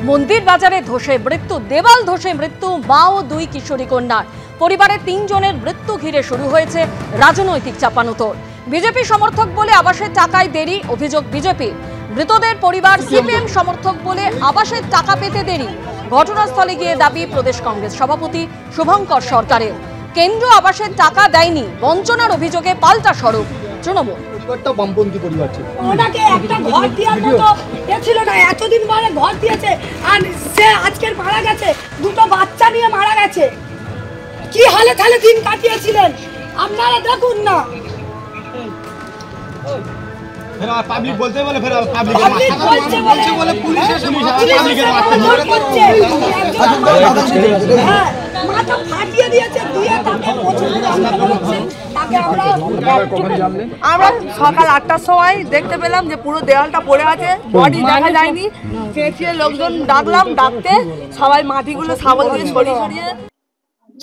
মন্দির বাজারে ধসে মৃত্যু, দেওয়াল ধসে মৃত্যু মা ও দুই কিশোরী কন্যার। পরিবারের ৩ জনের মৃত্যু ঘিরে শুরু হয়েছে রাজনৈতিক চাপানোতর। বিজেপি সমর্থক বলে আবাসের টাকায় দেরি, অভিযোগ বিজেপি। মৃতদের পরিবার সিপিএম সমর্থক বলে আবাসের টাকা পেতে দেরি। ঘটনাস্থলে গিয়ে দাবি প্রদেশ কংগ্রেস সভাপতি শুভঙ্কর সরকারের। কেন্দ্র আবাসের টাকা দেয়নি, বঞ্চনার অভিযোগে পাল্টা স্বরূপ তৃণমূল। বামপন্থী পরিবার ছিল, ওনাকে একটা ঘর দেওয়ার মতো ছিল না, এতদিন পরে ঘর দিয়েছে আর সে আজকের মারা গেছে, দুটো বাচ্চা নিয়ে মারা গেছে। কি হালে তাহলে দিন কাটিয়েছিলেন আপনারা দেখুন না। পাবলিক বলতে বলে ফের মাথা ফাটিয়ে দিয়েছে দিয়ে তাকে আমরা সকাল 8টার সময় দেখতে পেলাম যে পুরো দেওয়ালটা পড়ে আছে, বডি দেখা যায়নি। চেঁচিয়ে লোকজন ডাকলাম, ডাকতে সবাই মাটিগুলো শাবল দিয়ে ছড়িয়ে ছড়িয়ে।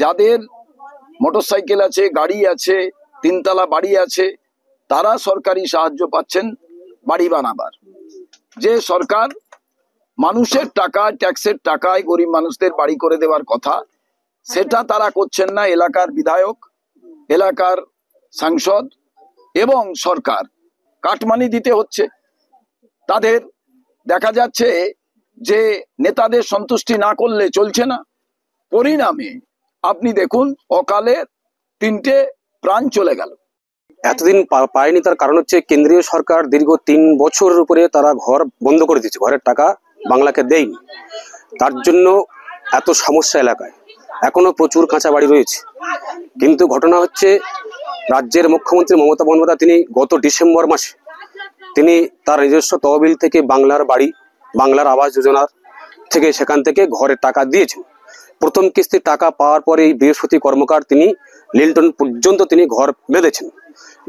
যাদের মোটরসাইকেল আছে, গাড়ি আছে, 3 তলা বাড়ি আছে, তারা সরকারি সাহায্য পাচ্ছেন বাড়ি বানাবার। যে সরকার মানুষের টাকা, ট্যাক্সের টাকায় গরিব মানুষদের বাড়ি করে দেওয়ার কথা, সেটা তারা করছেন না। এলাকার বিধায়ক, এলাকার সাংসদ এবং সরকার কাটমানি দিতে হচ্ছে তাদের। দেখা যাচ্ছে যে নেতাদের সন্তুষ্টি না করলে চলছে না। পরিণামে আপনি দেখুন অকালে 3টে প্রাণ চলে গেল। এতদিন পায়নি, তার কারণ হচ্ছে কেন্দ্রীয় সরকার দীর্ঘ 3 বছরের উপরে তারা ঘর বন্ধ করে দিচ্ছে, ঘরের টাকা বাংলাকে দেয়নি। তার জন্য এত সমস্যা এলাকায়। এখনো প্রচুর কাঁচা বাড়ি রয়েছে। কিন্তু ঘটনা হচ্ছে রাজ্যের মুখ্যমন্ত্রী মমতা বন্দ্যোপাধ্যায় তিনি গত ডিসেম্বর মাসে তিনি তার নিজস্ব তহবিল থেকে বাংলার বাড়ি, বাংলার আবাস যোজনার থেকে সেখান থেকে ঘরের টাকা দিয়েছেন। প্রথম কিস্তির টাকা পাওয়ার পরে বৃহস্পতি কর্মকার তিনি লিল্টন পর্যন্ত তিনি ঘর বেঁধেছেন।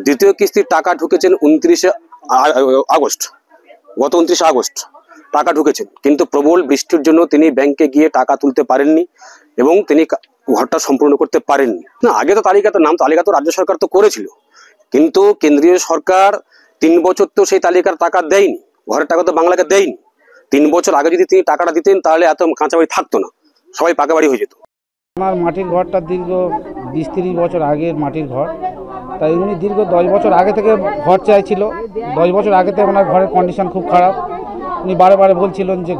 দ্বিতীয় কিস্তির টাকা ঢুকেছেন 29 আগস্ট, গত 29 আগস্ট টাকা ঢুকেছেন। কিন্তু প্রবল বৃষ্টির জন্য তিনি ব্যাংকে গিয়ে টাকা তুলতে পারেননি এবং তিনি ঘরটা সম্পূর্ণ করতে পারেননি। না, আগে তো তালিকা তো রাজ্য সরকার তো করেছিল, কিন্তু কেন্দ্রীয় সরকার 3 বছর তো সেই তালিকার টাকা দেয়নি, ঘরের টাকা তো বাংলাকে দেয়নি। 3 বছর আগে যদি তিনি টাকাটা দিতেন তাহলে এত কাঁচা বাড়ি থাকতো না, সবাই পাকা বাড়ি হয়ে যেত। আমার মাটির ঘরটা দীর্ঘ 20-30 বছর আগের মাটির ঘর, তাই উনি দীর্ঘ 10 বছর আগে থেকে ঘর চাইছিল। 10 বছর আগে থেকে ওনার ঘরের কন্ডিশন খুব খারাপ। উনি বারে বলছিলেন যে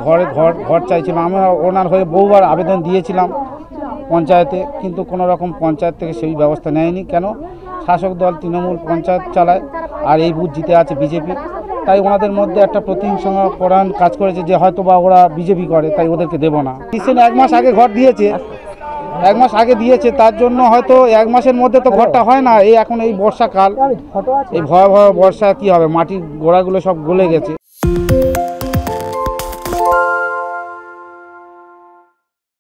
ঘর চাইছিলাম। আমি ওনার হয়ে বহুবার আবেদন দিয়েছিলাম পঞ্চায়েতে, কিন্তু কোনো রকম পঞ্চায়েত থেকে সেই ব্যবস্থা নেয়নি। কেন? শাসক দল তৃণমূল পঞ্চায়েত চালায় আর এই বুথ জিতে আছে বিজেপি। তাই ওনাদের মধ্যে একটা প্রতিহিংসা পরায়ণ কাজ করেছে যে হয়তো বা ওরা বিজেপি করে, তাই ওদেরকে দেবো না। রিসেন্ট 1 মাস আগে ঘর দিয়েছে, 1 মাস আগে দিয়েছে, তার জন্য হয়তো 1 মাসের মধ্যে তো ঘরটা হয় না। এখন এই বর্ষাকাল, এই ভয়াবহ বর্ষা কি হবে, মাটির গোড়াগুলো সব গলে গেছে।